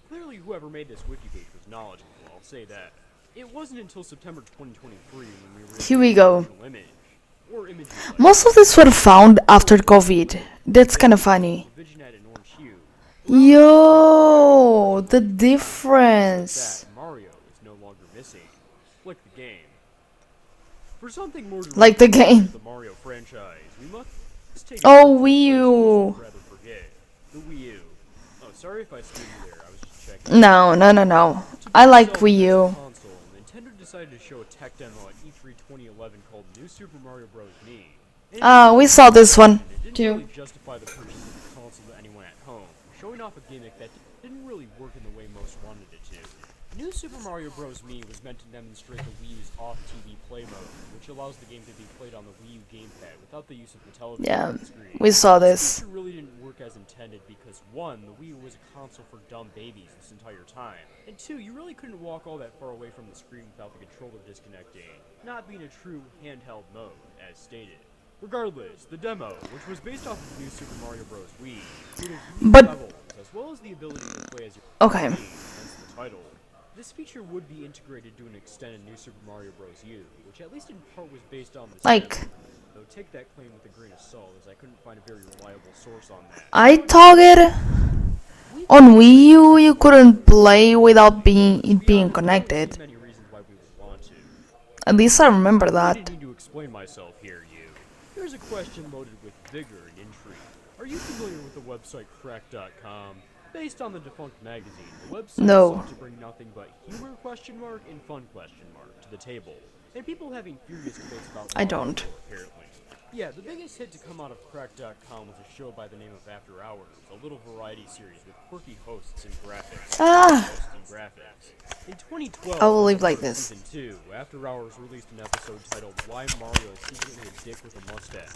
[SPEAKER 2] Clearly whoever made this wiki page was knowledgeable, I'll say that. It wasn't until September 2023 when we were
[SPEAKER 1] Here we go.
[SPEAKER 2] image. Or images like
[SPEAKER 1] Most of this were found after COVID. That's kind of funny.
[SPEAKER 2] Visionette and Orange Hue.
[SPEAKER 1] Yo, the difference.
[SPEAKER 2] That Mario is no longer missing. Like the game. For something more
[SPEAKER 1] Like the game.
[SPEAKER 2] the Mario franchise, we must take
[SPEAKER 1] Oh,
[SPEAKER 2] a
[SPEAKER 1] Wii U.
[SPEAKER 2] rather forget. the Wii U. Oh, sorry if I screwed you there. I was just checking.
[SPEAKER 1] No, no, no, no.
[SPEAKER 2] To
[SPEAKER 1] I
[SPEAKER 2] best
[SPEAKER 1] like
[SPEAKER 2] sell
[SPEAKER 1] Wii
[SPEAKER 2] this
[SPEAKER 1] U.
[SPEAKER 2] console, Nintendo decided to show a tech demo at E3 2011 called New Super Mario Bros. Me.
[SPEAKER 1] We saw this one
[SPEAKER 2] It didn't
[SPEAKER 1] too.
[SPEAKER 2] really justify the purchase of the console to anyone at home, showing off a gimmick that didn't really work in the way most wanted it to. New Super Mario Bros. Me was meant to demonstrate the Wii U's off-TV play mode, which allows the game to be played on the Wii U gamepad without the use of the television
[SPEAKER 1] Yeah,
[SPEAKER 2] screen.
[SPEAKER 1] we saw
[SPEAKER 2] This
[SPEAKER 1] this.
[SPEAKER 2] feature really didn't work as intended because 1, the Wii U was a console for dumb babies this entire time, and 2, you really couldn't walk all that far away from the screen without the controller disconnecting, not being a true handheld mode, as stated. Regardless, the demo, which was based off of New Super Mario Bros. Wii, included unique
[SPEAKER 1] But-
[SPEAKER 2] levels, as well as the ability to play as your
[SPEAKER 1] Okay.
[SPEAKER 2] game, hence the title. This feature would be integrated to an extended New Super Mario Bros. U, which at least in part was based on the
[SPEAKER 1] Like-
[SPEAKER 2] demo. Though take that claim with a grain of salt, as I couldn't find a very reliable source on that.
[SPEAKER 1] I thought on Wii U you couldn't play without being
[SPEAKER 2] There's
[SPEAKER 1] connected.
[SPEAKER 2] many reasons why we would want to.
[SPEAKER 1] At least I remember
[SPEAKER 2] I
[SPEAKER 1] that.
[SPEAKER 2] didn't need to explain myself here, you. Here's a question loaded with vigor and intrigue. Are you familiar with the website Crack.com? Based on the defunct magazine, the website
[SPEAKER 1] No.
[SPEAKER 2] sought to bring nothing but humor and fun to the table, and people having furious debates about
[SPEAKER 1] I don't.
[SPEAKER 2] apparently. Yeah, the biggest hit to come out of Crack.com was a show by the name of After Hours, a little variety series with quirky hosts and graphics.
[SPEAKER 1] Ah.
[SPEAKER 2] In 2012,
[SPEAKER 1] I will leave
[SPEAKER 2] as
[SPEAKER 1] like
[SPEAKER 2] part of
[SPEAKER 1] this.
[SPEAKER 2] Season 2, After Hours released an episode titled Why Mario is Secretly a Dick with a Mustache.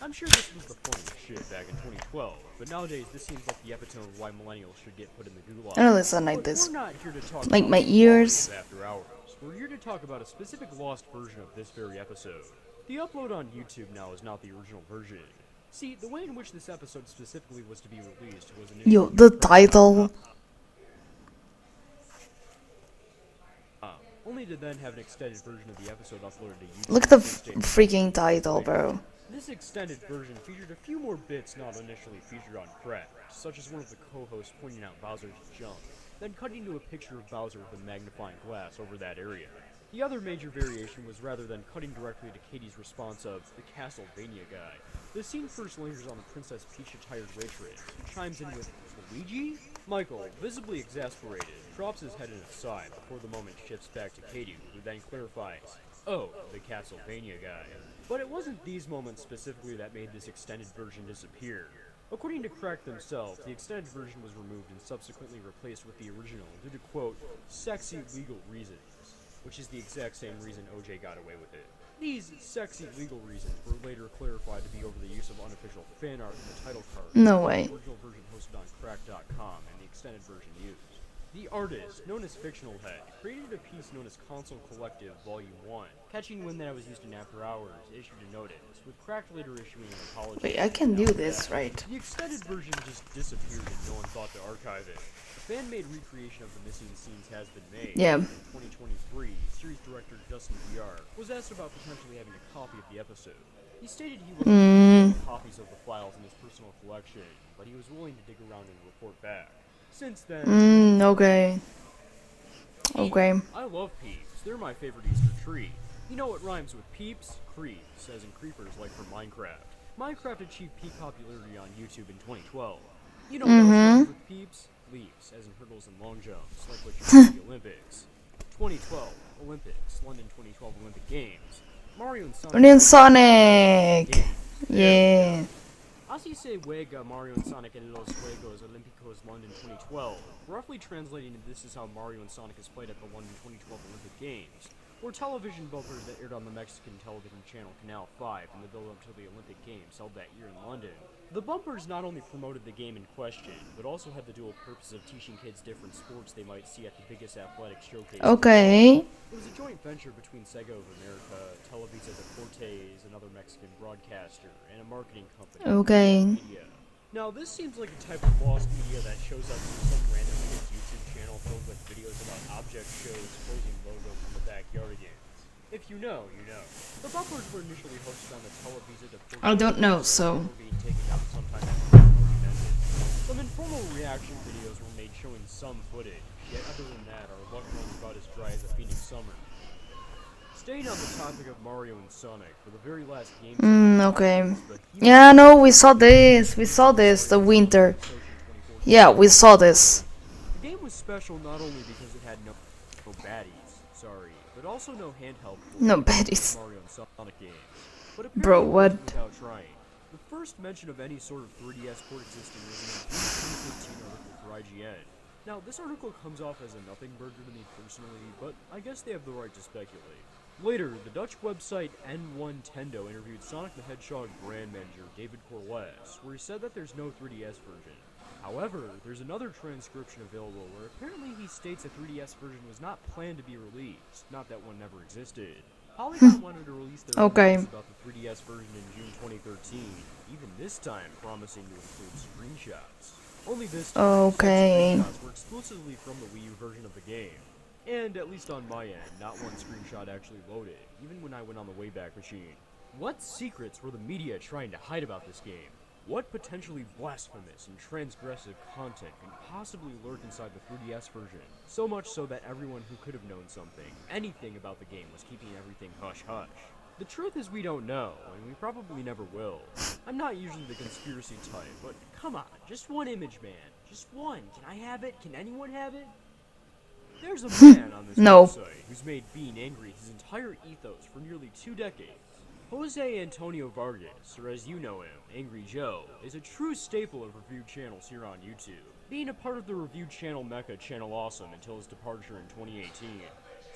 [SPEAKER 2] I'm sure this was the funniest shit back in 2012, but nowadays this seems like the epitome of why millennials should get put in the gulag.
[SPEAKER 1] I don't listen like
[SPEAKER 2] But
[SPEAKER 1] this.
[SPEAKER 2] we're not here to talk
[SPEAKER 1] Like
[SPEAKER 2] about
[SPEAKER 1] my
[SPEAKER 2] the quality
[SPEAKER 1] ears.
[SPEAKER 2] of After Hours. We're here to talk about a specific lost version of this very episode. The upload on YouTube now is not the original version. See, the way in which this episode specifically was to be released was initially
[SPEAKER 1] Yo, the title.
[SPEAKER 2] only to then have an extended version of the episode uploaded to YouTube.
[SPEAKER 1] Look at the
[SPEAKER 2] the next day.
[SPEAKER 1] freaking title, bro.
[SPEAKER 2] This extended version featured a few more bits not initially featured on Crack, such as one of the co-hosts pointing out Bowser's junk, then cutting to a picture of Bowser with a magnifying glass over that area. The other major variation was rather than cutting directly to Katie's response of the Castlevania guy. The scene first lingers on the Princess Peach attired waitress, who chimes in with Luigi? Michael, visibly exasperated, drops his head in a sigh before the moment shifts back to Katie, who then clarifies, oh, the Castlevania guy. But it wasn't these moments specifically that made this extended version disappear. According to Crack themselves, the extended version was removed and subsequently replaced with the original due to, quote, sexy legal reasons, which is the exact same reason OJ got away with it. These sexy legal reasons were later clarified to be over the use of unofficial fan art in the title card.
[SPEAKER 1] No way.
[SPEAKER 2] The original version hosted on Crack.com and the extended version used. The artist, known as Fictional Head, created a piece known as Console Collective Volume 1. Catching wind that it was used in After Hours, issued a notice, with Crack later issuing an apology.
[SPEAKER 1] Wait, I can do this, right?
[SPEAKER 2] The extended version just disappeared and no one thought to archive it. A fan-made recreation of the missing scenes has been made.
[SPEAKER 1] Yeah.
[SPEAKER 2] In 2023, series director Justin VR was asked about potentially having a copy of the episode. He stated he wasn't able to get copies of the files in his personal collection, but he was willing to dig around and report back. Since then,
[SPEAKER 1] Okay. Okay.
[SPEAKER 2] I love peeps. They're my favorite Easter treat. You know what rhymes with peeps? Creeps, as in creepers like from Minecraft. Minecraft achieved peak popularity on YouTube in 2012. You know what else rhymes with peeps? Leaps, as in hurdles and long jumps, like what you see at the Olympics. 2012 Olympics, London 2012 Olympic Games. Mario and Sonic.
[SPEAKER 1] Onion Sonic. Yeah.
[SPEAKER 2] Así se juega Mario and Sonic en los Juegos Olímpicos London 2012. Roughly translating to this is how Mario and Sonic is played at the London 2012 Olympic Games, were television bumpers that aired on the Mexican television channel Canal 5 in the build-up to the Olympic Games held that year in London. The bumpers not only promoted the game in question, but also had the dual purpose of teaching kids different sports they might see at the biggest athletic showcase.
[SPEAKER 1] Okay.
[SPEAKER 2] It was a joint venture between Sega of America, Televisa Deportes, another Mexican broadcaster, and a marketing company.
[SPEAKER 1] Okay.
[SPEAKER 2] Media. Now, this seems like a type of lost media that shows up in some random kid's YouTube channel filled with videos about object shows posing logos from the backyardigans. If you know, you know. The bumpers were initially hosted on the Televisa Deportes.
[SPEAKER 1] I don't know, so.
[SPEAKER 2] Were being taken down sometime after the promotion ended. Some informal reaction videos were made showing some footage, yet other than that, our luck runs about as dry as a Phoenix summer. Staying on the topic of Mario and Sonic, for the very last game.
[SPEAKER 1] Okay. Yeah, no, we saw this. We saw this. The winter. Yeah, we saw this.
[SPEAKER 2] The game was special not only because it had no baddies, sorry, but also no handheld
[SPEAKER 1] No
[SPEAKER 2] ports of
[SPEAKER 1] baddies.
[SPEAKER 2] Mario and Sonic games. But
[SPEAKER 1] Bro,
[SPEAKER 2] apparently it
[SPEAKER 1] what?
[SPEAKER 2] wasn't without trying. The first mention of any sort of 3DS port existing was in a June 2013 article for IGN. Now, this article comes off as a nothing burger to me personally, but I guess they have the right to speculate. Later, the Dutch website N1Tendo interviewed Sonic the Hedgehog brand manager David Corliss, where he said that there's no 3DS version. However, there's another transcription available where apparently he states a 3DS version was not planned to be released, not that one never existed. Polygon wanted to release their own
[SPEAKER 1] Okay.
[SPEAKER 2] news about the 3DS version in June 2013, even this time promising to include screenshots. Only this time, said
[SPEAKER 1] Okay.
[SPEAKER 2] screenshots were exclusively from the Wii U version of the game. And at least on my end, not one screenshot actually loaded, even when I went on the Wayback Machine. What secrets were the media trying to hide about this game? What potentially blasphemous and transgressive content can possibly lurk inside the 3DS version? So much so that everyone who could have known something, anything about the game was keeping everything hush-hush. The truth is we don't know, and we probably never will. I'm not usually the conspiracy type, but come on, just one image, man. Just one. Can I have it? Can anyone have it? There's a man on this
[SPEAKER 1] No.
[SPEAKER 2] website who's made being angry his entire ethos for nearly 2 decades. Jose Antonio Vargas, or as you know him, Angry Joe, is a true staple of reviewed channels here on YouTube, being a part of the reviewed channel Mecca Channel Awesome until his departure in 2018.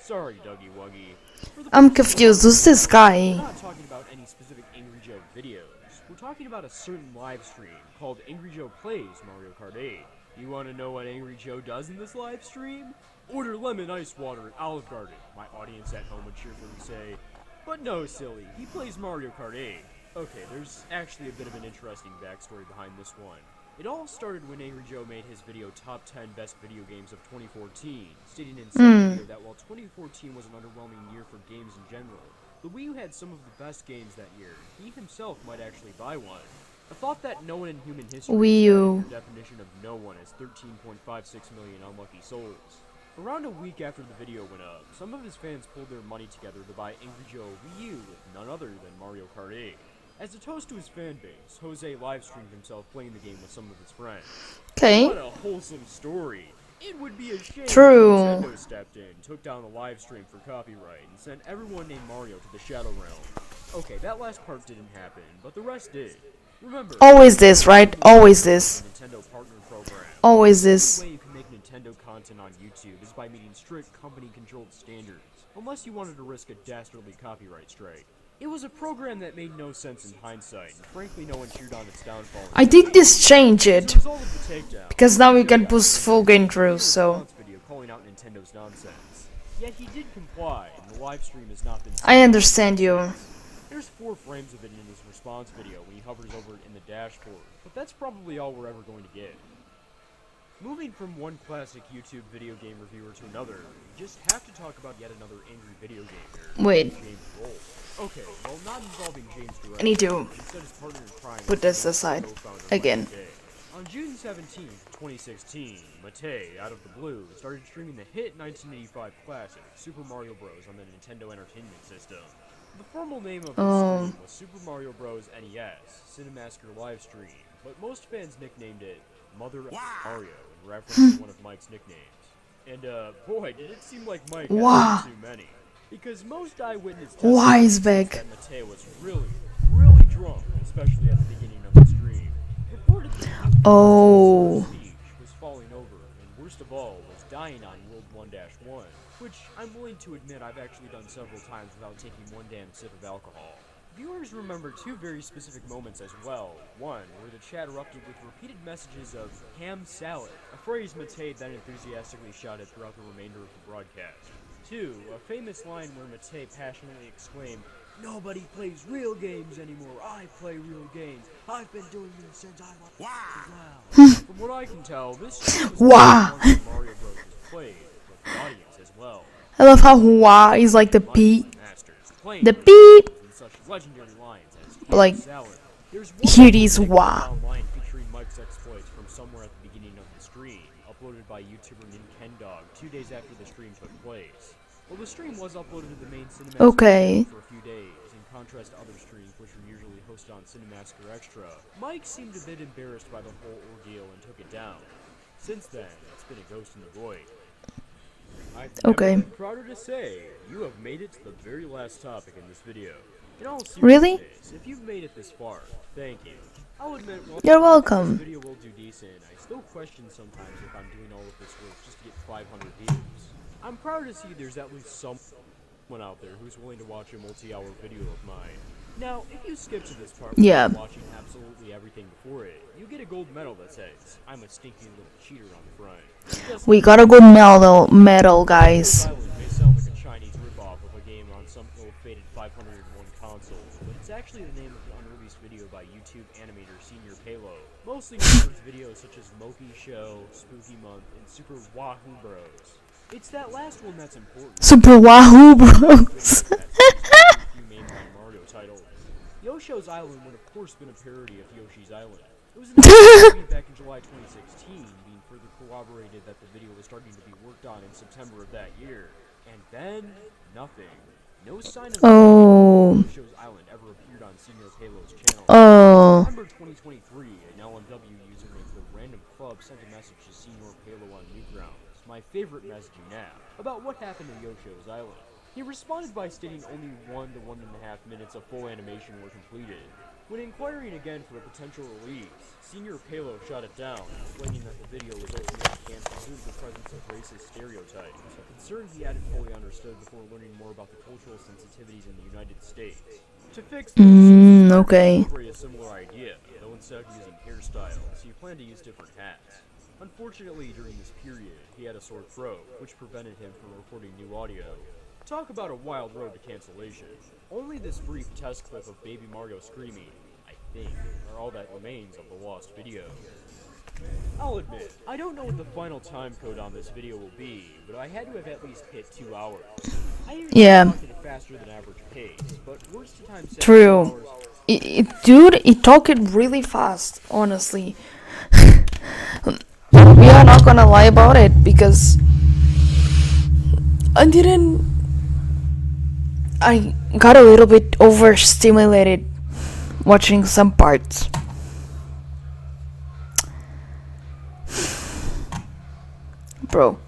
[SPEAKER 2] Sorry, Dougie Wuggy. For the
[SPEAKER 1] I'm
[SPEAKER 2] purposes of
[SPEAKER 1] confused. Who's this
[SPEAKER 2] We're
[SPEAKER 1] guy?
[SPEAKER 2] not talking about any specific Angry Joe videos. We're talking about a certain live stream called Angry Joe Plays Mario Kart 8. You want to know what Angry Joe does in this live stream? Order lemon ice water at Olive Garden. My audience at home would cheerfully say, but no, silly, he plays Mario Kart 8. Okay, there's actually a bit of an interesting backstory behind this one. It all started when Angry Joe made his video Top 10 Best Video Games of 2014, stating in said video that while 2014 was an underwhelming year for games in general, the Wii U had some of the best games that year. He himself might actually buy one. A thought that no one in human history
[SPEAKER 1] Wii
[SPEAKER 2] has
[SPEAKER 1] U.
[SPEAKER 2] had, their definition of no one as 13.56 million unlucky souls. Around a week after the video went up, some of his fans pulled their money together to buy Angry Joe Wii U with none other than Mario Kart 8. As a toast to his fan base, Jose live-streamed himself playing the game with some of his friends.
[SPEAKER 1] Okay.
[SPEAKER 2] What a wholesome story! It would be a shame
[SPEAKER 1] True.
[SPEAKER 2] if Nintendo stepped in, took down the live stream for copyright, and sent everyone named Mario to the Shadow Realm. Okay, that last part didn't happen, but the rest did. Remember,
[SPEAKER 1] Always this, right? Always this.
[SPEAKER 2] the Nintendo Partner Program.
[SPEAKER 1] Always
[SPEAKER 2] The
[SPEAKER 1] this.
[SPEAKER 2] only way you can make Nintendo content on YouTube is by meeting strict company-controlled standards, unless you wanted to risk a dastardly copyright strike. It was a program that made no sense in hindsight, and frankly no one cheered on its downfall.
[SPEAKER 1] I did this change
[SPEAKER 2] As
[SPEAKER 1] it.
[SPEAKER 2] a result of the takedown,
[SPEAKER 1] Because now we can
[SPEAKER 2] Nintendo
[SPEAKER 1] boost
[SPEAKER 2] got
[SPEAKER 1] full game through,
[SPEAKER 2] a
[SPEAKER 1] so.
[SPEAKER 2] response video calling out Nintendo's nonsense. Yet he did comply, and the live stream has not been.
[SPEAKER 1] I understand you.
[SPEAKER 2] There's 4 frames of it in his response video when he hovers over it in the dashboard, but that's probably all we're ever going to get. Moving from one classic YouTube video game reviewer to another, we just have to talk about yet another angry video gamer.
[SPEAKER 1] Wait.
[SPEAKER 2] James Roll. Okay, well, not involving James directly.
[SPEAKER 1] I need to
[SPEAKER 2] Instead, his partner in crime
[SPEAKER 1] put
[SPEAKER 2] was
[SPEAKER 1] this
[SPEAKER 2] James,
[SPEAKER 1] aside
[SPEAKER 2] co-founder of
[SPEAKER 1] again.
[SPEAKER 2] Mate. On June 17, 2016, Mate, out of the blue, started streaming the hit 1985 classic, Super Mario Bros. On the Nintendo Entertainment System. The formal name of the stream was Super Mario Bros. NES, Cinemasker Livestream, but most fans nicknamed it Mother Mario in reference to one of Mike's nicknames. And boy, did it seem like Mike had
[SPEAKER 1] Wow.
[SPEAKER 2] too many. Because most eyewitness
[SPEAKER 1] Why is
[SPEAKER 2] testimony
[SPEAKER 1] back?
[SPEAKER 2] said that Matei was really drunk, especially at the beginning of the stream. Reportedly, he
[SPEAKER 1] Oh.
[SPEAKER 2] speech was falling over, and worst of all, was dying on World 1-1, which I'm willing to admit I've actually done several times without taking one damn sip of alcohol. Viewers remember 2 very specific moments as well. One, where the chat erupted with repeated messages of ham salad, a phrase Matei then enthusiastically shouted throughout the remainder of the broadcast. 2, a famous line where Matei passionately exclaimed, "Nobody plays real games anymore. I play real games. I've been doing this since I was wow." From what I can tell, this stream was
[SPEAKER 1] Wow.
[SPEAKER 2] not only Mario Bros. Was played, but the audience as well.
[SPEAKER 1] I love how wah is like the
[SPEAKER 2] Mike
[SPEAKER 1] beat.
[SPEAKER 2] Masters playing
[SPEAKER 1] The
[SPEAKER 2] with
[SPEAKER 1] beep.
[SPEAKER 2] and such legendary lines as
[SPEAKER 1] Like,
[SPEAKER 2] salad. There's one
[SPEAKER 1] here it is,
[SPEAKER 2] video
[SPEAKER 1] wah.
[SPEAKER 2] online featuring Mike's exploits from somewhere at the beginning of the stream, uploaded by YouTuber Ninkendog 2 days after the stream took place. Well, the stream was uploaded to the main Cinemasker
[SPEAKER 1] Okay.
[SPEAKER 2] channel for a few days, in contrast to other streams which are usually hosted on Cinemasker Extra. Mike seemed a bit embarrassed by the whole ordeal and took it down. Since then, it's been a ghost in the void. I've
[SPEAKER 1] Okay.
[SPEAKER 2] never been prouder to say you have made it to the very last topic in this video. In all
[SPEAKER 1] Really?
[SPEAKER 2] seriousness, if you've made it this far, thank you. I'll admit, while
[SPEAKER 1] You're
[SPEAKER 2] this
[SPEAKER 1] welcome.
[SPEAKER 2] video will do decent, I still question sometimes if I'm doing all of this work just to get 500 views. I'm proud to see there's at least someone out there who's willing to watch a multi-hour video of mine. Now, if you skip to this part
[SPEAKER 1] Yeah.
[SPEAKER 2] without watching absolutely everything before it, you get a gold medal that says, "I'm a stinky little cheater" on the front. Just
[SPEAKER 1] We got a good medal, guys.
[SPEAKER 2] Island may sound like a Chinese ripoff of a game on some ill-fated 501 console, but it's actually the name of the unreleased video by YouTube animator Senior Palo, mostly known for his videos such as Moki Show, Spooky Month, and Super Wahoo Bros. It's that last one that's important.
[SPEAKER 1] Super Wahoo Bros.
[SPEAKER 2] Few mainline Mario titles. Yoshi's Island would of course been a parody of Yoshi's Island. It was announced back in July 2016, being further corroborated that the video was starting to be worked on in September of that year. And then, nothing. No sign of
[SPEAKER 1] Oh.
[SPEAKER 2] Yoshi's Island ever appeared on Senior Palo's channel.
[SPEAKER 1] Oh.
[SPEAKER 2] September 2023, an LMW user named The Random Club sent a message to Senior Palo on Newgrounds, my favorite messaging app, about what happened to Yoshi's Island. He responded by stating only 1 to 1.5 minutes of full animation were completed. When inquiring again for a potential release, Senior Palo shot it down, explaining that the video was ultimately canceled due to the presence of racist stereotypes, a concern he hadn't fully understood before learning more about the cultural sensitivities in the United States. To fix this,
[SPEAKER 1] Okay.
[SPEAKER 2] incorporate a similar idea, though instead of using hairstyles, he planned to use different hats. Unfortunately, during this period, he had a sore throat, which prevented him from recording new audio. Talk about a wild road to cancellation. Only this brief test clip of Baby Mario screaming, I think, are all that remains of the lost video. I'll admit, I don't know what the final time code on this video will be, but I had to have at least hit 2 hours. I usually
[SPEAKER 1] Yeah.
[SPEAKER 2] talk at a faster than average pace, but worst time set
[SPEAKER 1] True.
[SPEAKER 2] 2 hours.
[SPEAKER 1] Dude, it talked really fast, honestly. We are not gonna lie about it because I got a little bit overstimulated watching some parts. Bro.